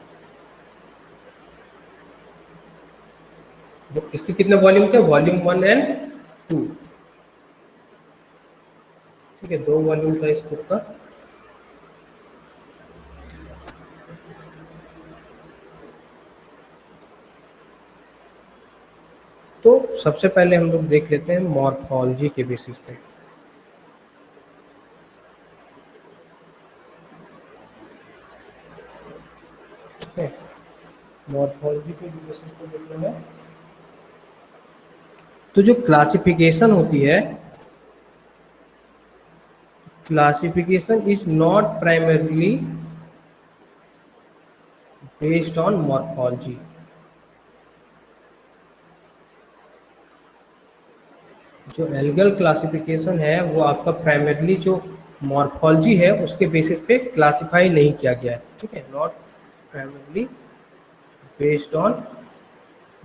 [SPEAKER 1] इसके कितने वॉल्यूम थे? Volume 1 and 2। ठीक है, 2 वॉल्यूम था इस बुक का। तो सबसे पहले हम लोग देख लेते हैं मॉर्फोलॉजी के बेसिस पे। मॉर्फोलॉजी के बेसिस पे देखना है। तो जो क्लासिफिकेशन होती है, classification is not primarily based on morphology. जो एल्गल क्लासिफिकेशन है वो आपका प्राइमरीली जो मॉर्फोलॉजी है उसके बेसिस पे क्लासिफाई नहीं किया गया है, ठीक है, not primarily based on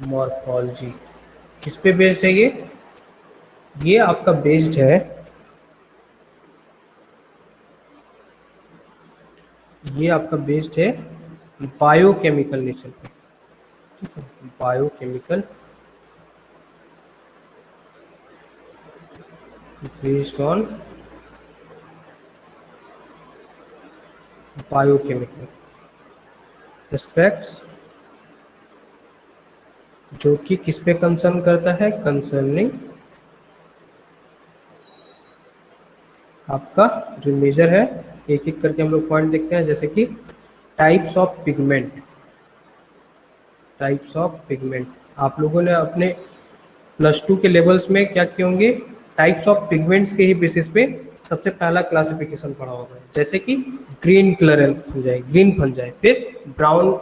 [SPEAKER 1] morphology. किस पे बेस्ड है ये आपका बेस्ड है, ये आपका बेस्ड है बायोकेमिकल नेचर पे, ठीक है, biochemical based on biochemical aspects, जो कि किस पे कंसर्न करता है? कंसर्निंग आपका जो मेजर है, एक एक करके हम लोग पॉइंट देखते हैं, जैसे कि types of pigment. Types of pigment आप लोगों ने अपने +2 के लेवल्स में क्या किए होंगे? टाइप्स ऑफ पिगमेंट्स के ही बेसिस पे सबसे पहला क्लासिफिकेशन पढ़ा होगा, जैसे कि green colour fungi, green fungi, फिर ब्राउन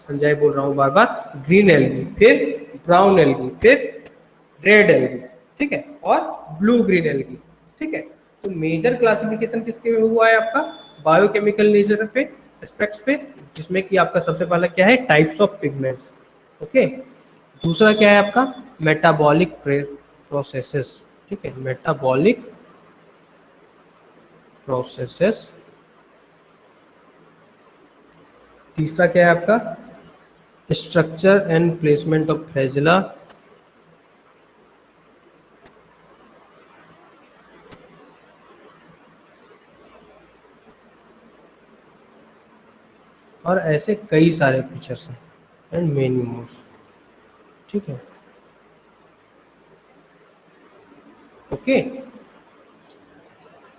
[SPEAKER 1] फंजाई, बोल रहा हूँ बार बार, ग्रीन एल्गी, फिर ब्राउन एल्गी, फिर रेड एल्गी, ठीक है, और ब्लू ग्रीन एल्गी, ठीक है। तो मेजर क्लासिफिकेशन किसके हुआ है? आपका बायोकेमिकल नेचर पे, एस्पेक्ट्स पे, जिसमें कि आपका सबसे पहला क्या है? Types of pigments. ओके, दूसरा क्या है आपका? मेटाबॉलिक प्रोसेसेस, ठीक है, मेटाबॉलिक प्रोसेसेस। तीसरा क्या है आपका? Structure and placement of flagella. और ऐसे कई सारे फीचर्स हैं एंड मेनी मोर, ठीक है, ओके।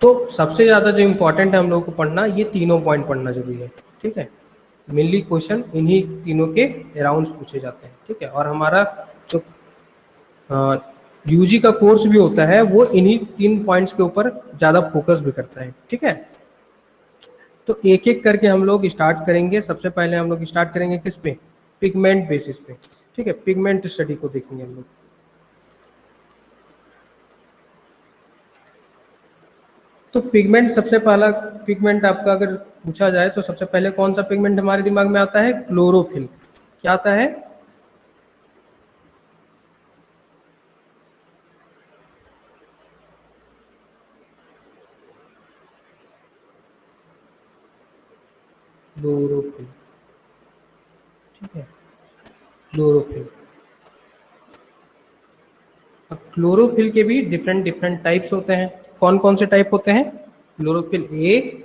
[SPEAKER 1] तो सबसे ज़्यादा जो इम्पोर्टेंट है हम लोग को पढ़ना, ये तीनों पॉइंट पढ़ना जरूरी है, ठीक है। मेनली क्वेश्चन इन्हीं तीनों के अराउंड पूछे जाते हैं, ठीक है। और हमारा जो यूजी का कोर्स भी होता है वो इन्हीं 3 पॉइंट्स के ऊपर ज़्यादा फोकस भी करता है, ठीक है। तो एक एक करके हम लोग स्टार्ट करेंगे। सबसे पहले हम लोग स्टार्ट करेंगे किस पे? पिगमेंट बेसिस पे, ठीक है। पिगमेंट स्टडी को देखेंगे हम लोग। तो पिगमेंट, सबसे पहला पिगमेंट आपका अगर पूछा जाए तो सबसे पहले कौन सा पिगमेंट हमारे दिमाग में आता है? क्लोरोफिल। क्या आता है? क्लोरोफिल, ठीक है, क्लोरोफिल। अब क्लोरोफिल के भी डिफरेंट डिफरेंट टाइप्स होते हैं। कौन कौन से टाइप होते हैं? क्लोरोफिल ए,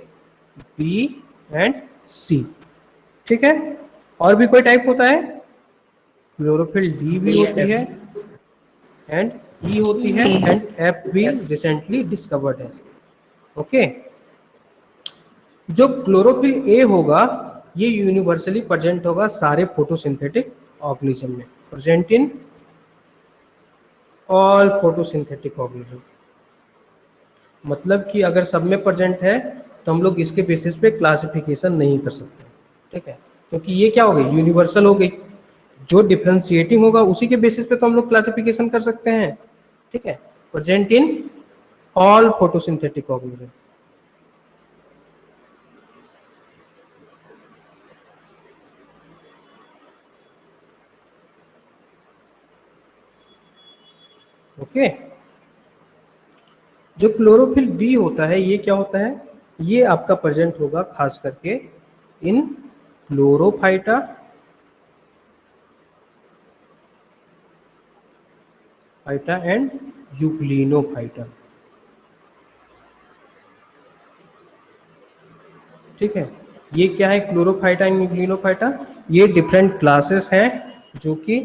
[SPEAKER 1] बी एंड सी, ठीक है। और भी कोई टाइप होता है? क्लोरोफिल डी भी होती है एंड ई होती है एंड एफ भी रिसेंटली डिस्कवर्ड है, ओके। जो क्लोरोफिल ए होगा ये यूनिवर्सली प्रेजेंट होगा सारे फोटोसिंथेटिक ऑर्गेनिज्म में, present in all photosynthetic organism. मतलब कि अगर सब में प्रेजेंट है तो हम लोग इसके बेसिस पे क्लासिफिकेशन नहीं कर सकते, ठीक है, क्योंकि ये क्या हो गई? यूनिवर्सल हो गई। जो डिफरेंशिएटिंग होगा उसी के बेसिस पे तो हम लोग क्लासिफिकेशन कर सकते हैं, ठीक है। Present in all photosynthetic organism. Okay. जो क्लोरोफिल बी होता है ये क्या होता है? ये आपका प्रेजेंट होगा खास करके इन क्लोरोफाइटा फाइटा एंड यूग्लिनोफाइटा, ठीक है। ये क्या है? क्लोरोफाइटा एंड यूग्लिनोफाइटा, ये डिफरेंट क्लासेस हैं जो कि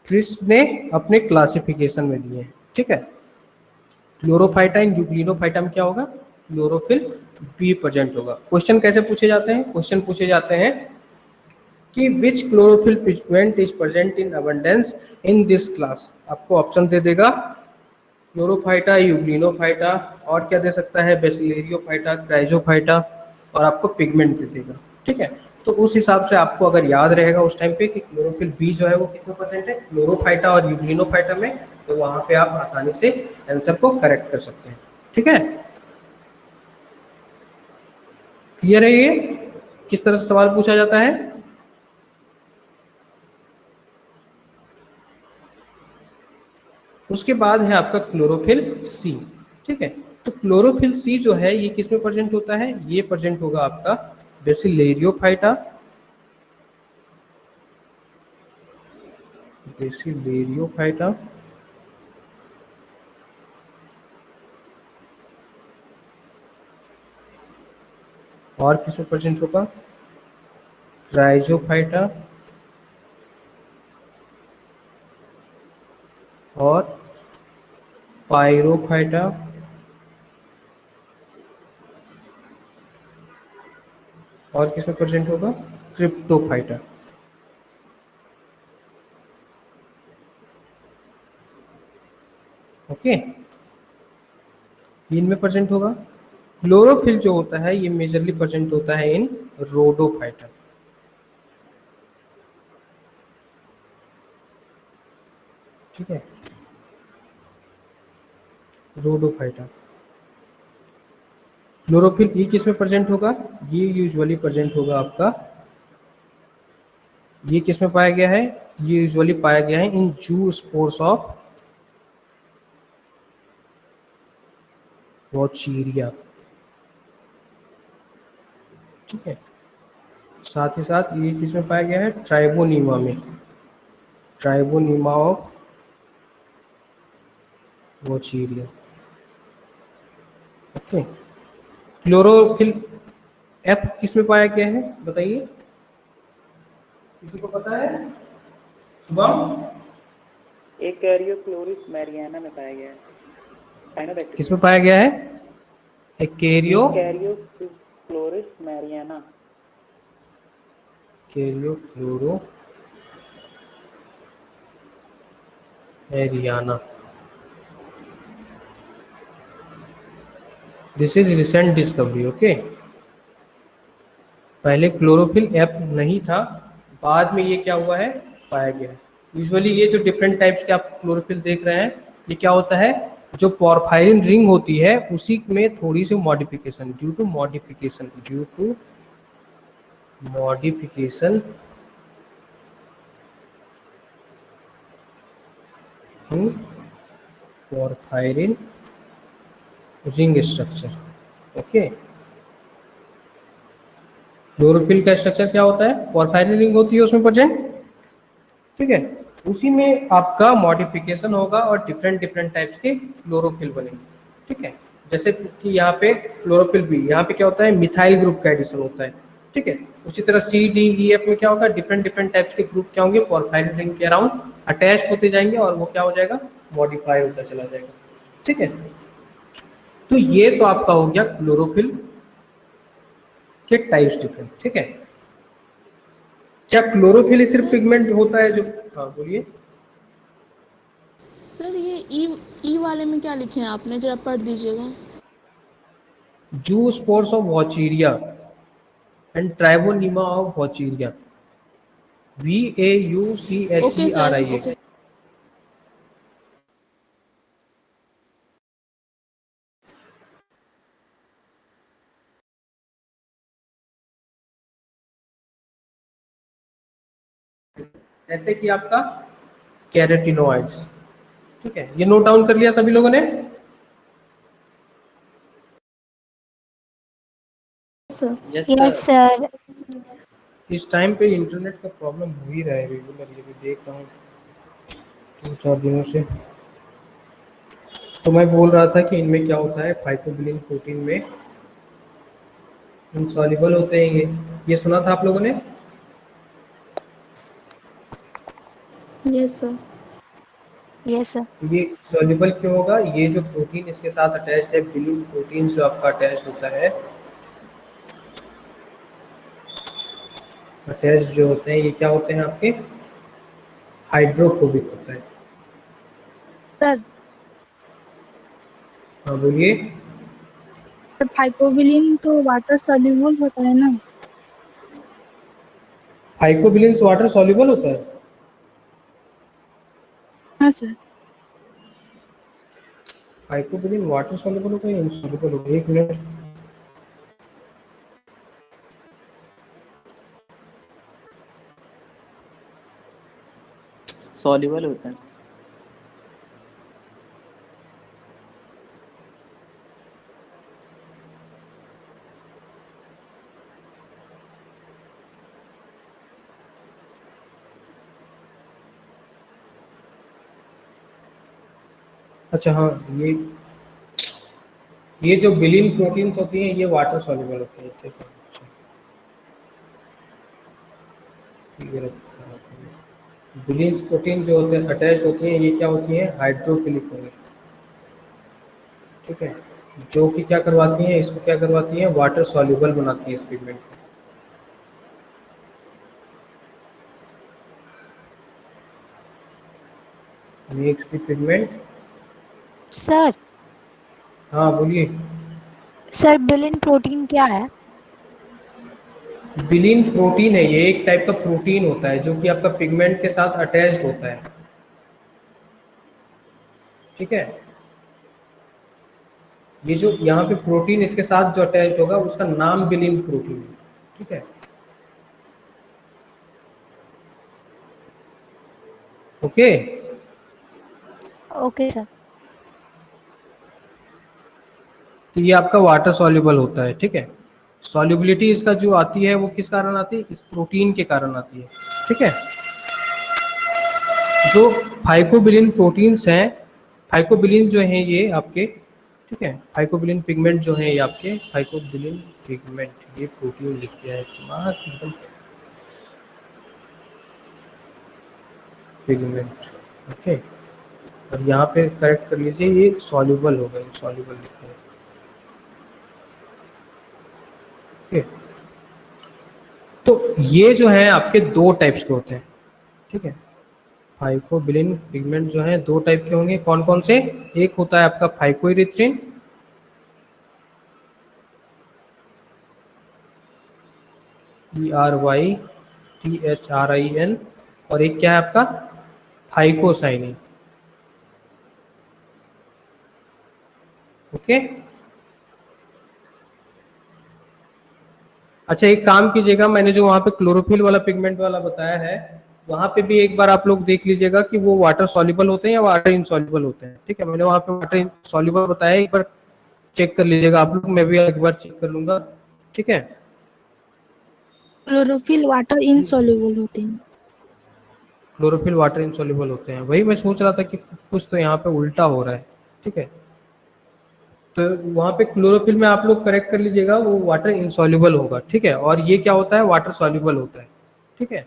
[SPEAKER 1] क्रिस्प ने अपने क्लासिफिकेशन में दिए हैं, ठीक है। क्लोरोफाइटा एंड यूग्लिनोफाइटा में क्या होगा? क्लोरोफिल बी प्रेजेंट होगा। क्वेश्चन कैसे पूछे जाते हैं? क्वेश्चन पूछे जाते हैं कि which chlorophyll pigment is present in abundance in this class. आपको ऑप्शन दे देगा क्लोरोफाइटा, यूग्लिनोफाइटा, और क्या दे सकता है? बेसिलेरियोफाइटा, क्राइजोफाइटा, और आपको पिगमेंट दे देगा, ठीक है। तो उस हिसाब से आपको अगर याद रहेगा उस टाइम पे कि क्लोरोफिल बी जो है वो किसमें प्रेजेंट है? क्लोरोफाइटा और यूग्लिनोफाइटा में, तो वहां पे आप आसानी से आंसर को करेक्ट कर सकते हैं, ठीक है। क्लियर है ये किस तरह से सवाल पूछा जाता है? उसके बाद है आपका क्लोरोफिल सी, ठीक है। तो क्लोरोफिल सी जो है ये किसमें प्रेजेंट होता है? ये प्रेजेंट होगा आपका बेसिलेरियोफाइटा, बेसिलेरियोफाइटा, और किसमें प्रेजेंट होगा? क्राइजोफाइटा, और पायरोफाइटा, और किसमें प्रेजेंट होगा? क्रिप्टोफाइटा, ओके। इनमें प्रेजेंट होगा। क्लोरोफिल जो होता है ये मेजरली प्रेजेंट होता है इन रोडोफाइटा, ठीक है, रोडोफाइटा। क्लोरोफिल ई किस में प्रेजेंट होगा? ये यूजुअली प्रेजेंट होगा आपका, ये किस में पाया गया है? ये यूजुअली पाया गया है इन जू स्पोर्स ऑफ वॉचीरिया, ठीक है। साथ ही साथ ये किस में पाया गया है? ट्राइबोनीमा में, ट्राइबोनीमा of Vaucheria, okay. Chlorophyll F किस में पाया गया है? बताइए, किसी को पता है? शुभम,
[SPEAKER 3] एक कैरियो क्लोरिस मैरियाना में पाया गया है।
[SPEAKER 1] किस में पाया गया है?
[SPEAKER 3] कैरियोफ्लोरिस मैरियाना।
[SPEAKER 1] कैरियोफ्लोरो मैरियाना। This is recent discovery. Okay, पहले क्लोरोफिल ऐप नहीं था, बाद में ये क्या हुआ है, पाया गया है। यूजुअली ये जो डिफरेंट टाइप्स के आप क्लोरोफिल देख रहे हैं, ये क्या होता है, जो पोरफायरिन रिंग होती है उसी में थोड़ी सी modification, due to modification in porphyrin ring structure. Okay, chlorophyll का स्ट्रक्चर क्या होता है, पोरफायरिन रिंग होती है उसमें प्रेजेंट, ठीक है, उसी में आपका मॉडिफिकेशन होगा और डिफरेंट डिफरेंट टाइप्स के क्लोरोफिल बनेंगे। ठीक है, जैसे कि यहाँ पे क्लोरोफिल बी, यहाँ पे क्या होता है, मिथाइल ग्रुप का एडिशन होता है। ठीक है, उसी तरह सी डी ई एफ में क्या होगा, डिफरेंट डिफरेंट टाइप्स के ग्रुप क्या होंगे, पोरफायरिन रिंग के अराउंड अटैच्ड होते जाएंगे और वो क्या हो जाएगा, मॉडिफाई होता चला जाएगा। ठीक है, तो ये तो आपका हो गया क्लोरोफिल के टाइप्स डिफरेंट। ठीक है, क्या क्लोरोफिल सिर्फ पिगमेंट होता है जो, हाँ बोलिए।
[SPEAKER 4] सर ये ई वाले में क्या लिखे हैं आपने, जरा पढ़ दीजिएगा।
[SPEAKER 1] Zoospores of Vaucheria and Tribonema of Vaucheria,
[SPEAKER 4] okay sir,
[SPEAKER 1] VAUCHERIA।
[SPEAKER 4] Okay.
[SPEAKER 1] जैसे कि आपका कैरेटिनोइड्स। ठीक है, ये नोट डाउन कर लिया सभी लोगों ने।
[SPEAKER 2] Yes sir.
[SPEAKER 1] इस टाइम पे इंटरनेट का प्रॉब्लम हो ही रहा है रेगुलर, ये भी देख रहा हूँ 2-4 दिनों से। तो मैं बोल रहा था कि इनमें क्या होता है, फाइकोबिलिन प्रोटीन में इनसॉल्युबल होते हैं ये सुना था आप लोगों ने।
[SPEAKER 6] Yes sir.
[SPEAKER 2] Yes sir.
[SPEAKER 1] ये सॉल्युबल क्यों होगा, ये जो प्रोटीन इसके साथ अटैच्ड है, बिलिन प्रोटीन जो आपका अटैच होता है, अटैच जो होते हैं ये क्या होते हैं आपके, हाइड्रोफोबिक होता है।
[SPEAKER 6] सर
[SPEAKER 1] हाँ बोलिए।
[SPEAKER 6] फाइकोबिलिन तो वाटर सॉल्युबल होता है ना।
[SPEAKER 1] फाइकोबिलिन वाटर सॉल्युबल होता है।
[SPEAKER 6] हाँ सर।
[SPEAKER 1] फाइकोबिलिन वाटर सॉल्युबल होता है, इनसॉल्युबल होता है, एक मिनट।
[SPEAKER 3] सॉल्युबल होता है।
[SPEAKER 1] अच्छा हाँ, ये जो बिलिन प्रोटीन्स होती हैं ये वाटर सॉल्युबल होती हैं। ठीक है, अच्छा ये रखा है। बिलिन प्रोटीन जो होते हैं अटैच होती हैं, ये क्या होती हैं, हाइड्रोफिलिक होंगे। ठीक है, जो कि क्या करवाती हैं, इसको क्या करवाती हैं, वाटर सॉल्युबल बनाती हैं इस पिगमेंट को। Next pigment.
[SPEAKER 2] सर,
[SPEAKER 1] हाँ बोलिए।
[SPEAKER 2] सर बिलिन प्रोटीन क्या है?
[SPEAKER 1] बिलिन प्रोटीन है, ये एक टाइप का प्रोटीन होता है जो कि आपका पिगमेंट के साथ अटैच्ड होता है। ठीक है, ये जो यहाँ पे प्रोटीन इसके साथ जो अटैच्ड होगा उसका नाम बिलिन प्रोटीन है। ठीक है, ओके।
[SPEAKER 2] Okay sir.
[SPEAKER 1] तो ये आपका वाटर सॉल्युबल होता है। ठीक है, सॉल्युबिलिटी इसका जो आती है वो किस कारण आती है, इस प्रोटीन के कारण आती है। ठीक है, जो फाइकोबिलिन प्रोटीन्स हैं, फाइकोबिलिन जो हैं ये आपके, ठीक है, फाइकोबिलिन पिगमेंट जो है ये आपके, फाइकोबिलिन पिगमेंट, ये प्रोटीन लिख दिया है दिमाग एकदम, पिगमेंट। ओके, और यहाँ पे करेक्ट कर लीजिए, ये सॉल्युबल होगा, सॉल्युबल लिखा है। ओके, तो ये जो है आपके दो टाइप्स के होते हैं, ठीक है। फाइकोबिलिन पिगमेंट जो है दो टाइप के होंगे, कौन कौन से? एक होता है आपका फाइकोइरिथ्रिन, ERYTHRIN, और एक क्या है आपका फाइकोसाइनिन। ओके, अच्छा एक काम कीजिएगा, मैंने जो वहां पे क्लोरोफिल वाला पिगमेंट वाला बताया है, वहां पे भी एक बार आप लोग देख लीजिएगा कि वो वाटर सॉल्युबल होते हैं या वाटर इनसॉल्युबल होते हैं, ठीक है। मैंने वहां पे वाटर इनसॉल्युबल बताया, एक बार चेक कर लीजिएगा आप लोग, मैं भी एक बार चेक कर लूंगा, ठीक है।
[SPEAKER 6] क्लोरोफिल वाटर इनसॉल्युबल होते हैं।
[SPEAKER 1] क्लोरोफिल वाटर इनसॉल्युबल होते हैं, वही मैं सोच रहा था कि कुछ तो यहाँ पे उल्टा हो रहा है, ठीक है। तो वहाँ पे क्लोरोफिल में आप लोग करेक्ट कर लीजिएगा, वो वाटर इनसॉल्युबल होगा, ठीक है। और ये क्या होता है? वाटर सॉल्युबल होता है, ठीक है।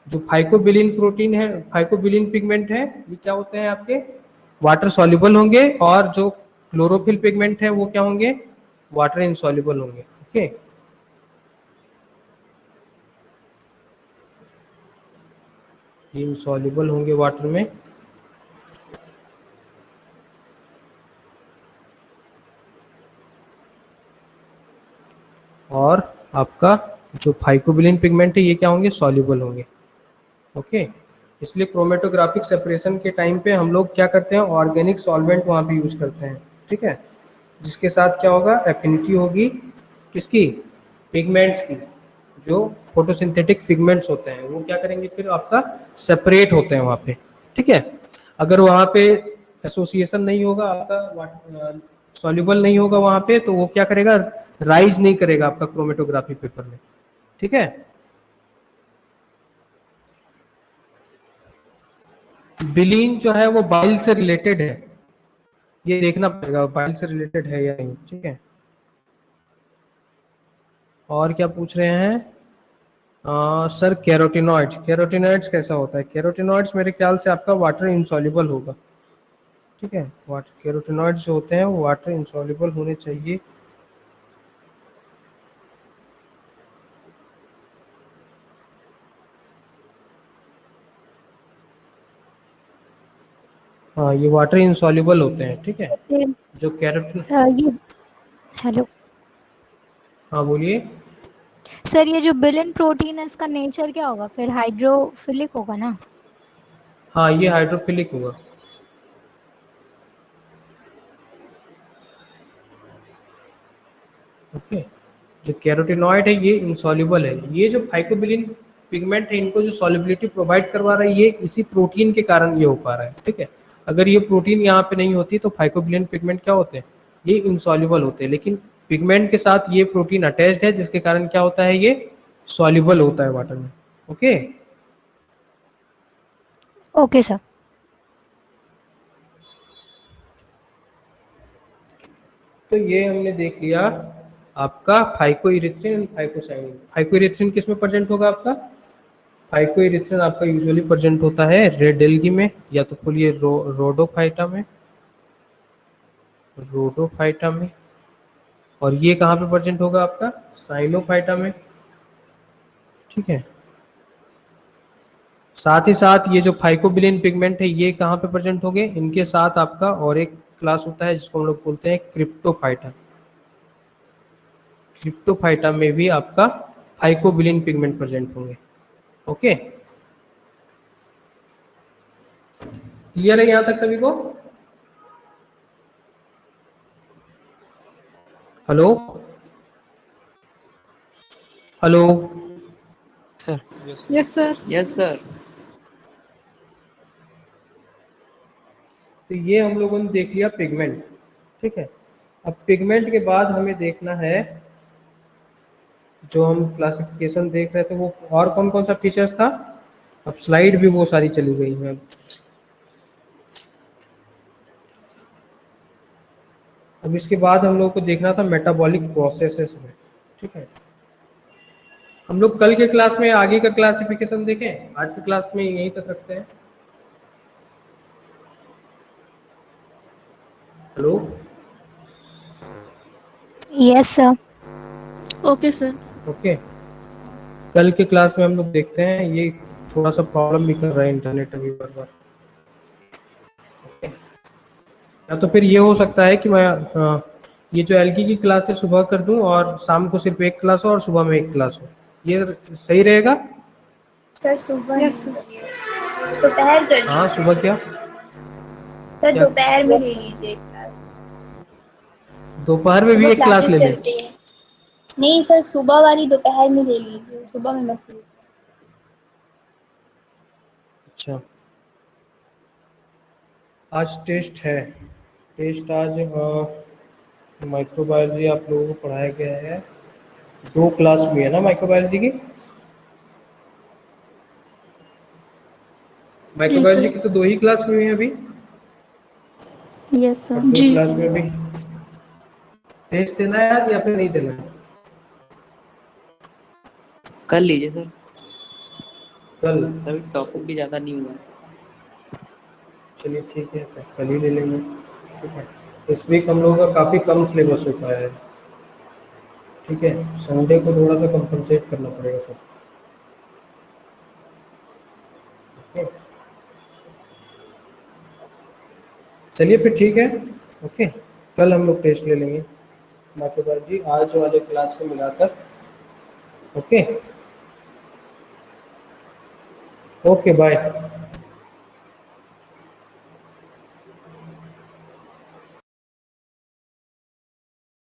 [SPEAKER 1] जो फाइकोबिलिन प्रोटीन है, फाइकोबिलिन पिगमेंट है, ये क्या होते हैं आपके? वाटर सॉल्युबल होंगे, और जो क्लोरोफिल पिगमेंट है वो क्या होंगे? वाटर इनसॉल्युबल होंगे, ओके। इनसॉल्युबल होंगे वाटर में, और आपका जो फाइकोबिलिन पिगमेंट है ये क्या होंगे? सॉल्युबल होंगे, ओके। इसलिए क्रोमेटोग्राफिक सेपरेशन के टाइम पे हम लोग क्या करते हैं? ऑर्गेनिक सॉल्वेंट वहाँ पे यूज करते हैं, ठीक है। जिसके साथ क्या होगा? एफिनिटी होगी किसकी? पिगमेंट्स की। जो फोटोसिंथेटिक पिगमेंट्स होते हैं वो क्या करेंगे? फिर आपका सेपरेट होते हैं वहाँ पे, ठीक है। अगर वहाँ पे एसोसिएशन नहीं होगा आपका, सॉल्युबल नहीं होगा वहाँ पे, तो वो क्या करेगा? राइज नहीं करेगा आपका क्रोमेटोग्राफी पेपर में, ठीक है। बिलीन जो है वो बाइल से रिलेटेड है, ये देखना पड़ेगा बाइल से रिलेटेड है या नहीं, ठीक है। और क्या पूछ रहे हैं? सर कैरोटिनॉइड्स, कैरोटिनॉइड्स कैसा होता है? कैरोटिनॉइड्स मेरे ख्याल से आपका वाटर इनसॉल्युबल होगा, ठीक है। वाटर कैरोटिनॉइड्स जो होते हैं वो वाटर इनसॉल्युबल होने चाहिए। हाँ, ये वाटर इनसॉल्युबल होते हैं, ठीक है। जो कैरोटिन,
[SPEAKER 7] ये हेलो
[SPEAKER 1] हाँ बोलिए।
[SPEAKER 7] सर, ये जो बिलिन प्रोटीन है इसका नेचर क्या होगा फिर? हाइड्रोफिलिक होगा ना?
[SPEAKER 1] हाँ, ये हाइड्रोफिलिक होगा, ओके। जो कैरोटिनॉइड है ये इनसॉल्युबल है। ये जो फाइकोबिलिन पिगमेंट है, इनको जो सॉल्युबिलिटी प्रोवाइड करवा रहा है ये इसी प्रोटीन के कारण ये हो पा रहा है, ठीक है। अगर ये प्रोटीन यहाँ पे नहीं होती तो फाइकोबिलिन पिगमेंट क्या होते हैं? ये इनसॉल्युबल होते हैं। लेकिन पिगमेंट के साथ ये प्रोटीन अटैच्ड है, जिसके कारण क्या होता है? ये सॉल्युबल होता है वाटर में, ओके।
[SPEAKER 7] Okay sir.
[SPEAKER 1] तो ये हमने देख लिया आपका फाइकोइरिथ्रिन एंड फाइकोसाइनिन। फाइकोइरिथ्रिन किस में प्रेजेंट होगा आपका? फाइकोइरिथ्रिन आपका यूजुअली प्रेजेंट होता है रेड एल्गी में, या तो बोलिए रोडोफाइटा में, रोडोफाइटा में। और ये कहाँ पे प्रेजेंट होगा आपका? साइनोफाइटा में, ठीक है। साथ ही साथ ये जो फाइकोबिलिन पिगमेंट है ये कहाँ पे प्रेजेंट होंगे? इनके साथ आपका और एक क्लास होता है जिसको हम लोग बोलते हैं क्रिप्टोफाइटा। क्रिप्टोफाइटा में भी आपका फाइकोबिलिन पिगमेंट प्रेजेंट होंगे, ओके। क्लियर है यहां तक सभी को? Hello hello,
[SPEAKER 5] yes sir.
[SPEAKER 3] Yes sir.
[SPEAKER 1] तो ये हम लोगों ने देख लिया पिगमेंट, ठीक है। अब पिगमेंट के बाद हमें देखना है, जो हम क्लासिफिकेशन देख रहे थे वो और कौन कौन सा फीचर्स था। अब स्लाइड भी वो सारी चली गई हैं। अब इसके बाद हम लोग को देखना था मेटाबॉलिक प्रोसेसेस में, ठीक है। हम लोग कल के क्लास में आगे का क्लासिफिकेशन देखें, आज की क्लास में यहीं तक रखते हैं। Hello
[SPEAKER 7] yes sir.
[SPEAKER 4] Okay sir.
[SPEAKER 1] Okay, कल के क्लास में हम लोग देखते हैं। ये थोड़ा सा प्रॉब्लम भी कर रहा है इंटरनेट अभी बार बार। या तो फिर ये हो सकता है कि मैं ये जो एलकी की क्लास है सुबह कर दूं और शाम को सिर्फ एक क्लास हो और सुबह में एक क्लास हो, ये सही रहेगा?
[SPEAKER 8] सर सुबह
[SPEAKER 5] यस
[SPEAKER 8] नहीं,
[SPEAKER 5] सर।
[SPEAKER 8] दोपहर कर
[SPEAKER 1] हाँ
[SPEAKER 8] लीजिए।
[SPEAKER 1] सुबह क्या
[SPEAKER 8] सर
[SPEAKER 1] क्या
[SPEAKER 8] दोपहर में ले लीजिए क्लास।
[SPEAKER 1] दोपहर में भी
[SPEAKER 8] सुबह
[SPEAKER 1] एक क्लास ले
[SPEAKER 8] क्लासेस
[SPEAKER 1] लें?
[SPEAKER 8] चलती है। नहीं सर, सुबह वाली दोपहर में ले लीजिए, सुबह में मत लीजिए।
[SPEAKER 1] अच्छा, आज टेस्ट है। टेस्ट आज माइक्रोबायोलॉजी आप लोगों को पढ़ाया गया है। 2 क्लास भी है ना माइक्रोबायोलॉजी की? माइक्रोबायोलॉजी की तो 2 ही क्लास हुई है अभी,
[SPEAKER 6] यस
[SPEAKER 1] और
[SPEAKER 6] सर।
[SPEAKER 1] 2
[SPEAKER 4] जी।
[SPEAKER 1] क्लास में भी टेस्ट देना है आज या फिर नहीं देना है?
[SPEAKER 3] कर लीजिए सर,
[SPEAKER 1] कल?
[SPEAKER 3] अभी टॉपिक भी ज़्यादा नहीं हुआ है।
[SPEAKER 1] चलिए ठीक है, तो कल ही ले लेंगे। ठीक है, इस वीक हम लोगों का काफ़ी कम सिलेबस हो पाया है। ठीक है, संडे को थोड़ा सा कंपनसेट करना पड़ेगा सब। ओके, चलिए फिर ठीक है। ओके, कल हम लोग टेस्ट ले लेंगे माइक्रोबायोलॉजी आज वाले क्लास को मिलाकर। Okay, okay bye.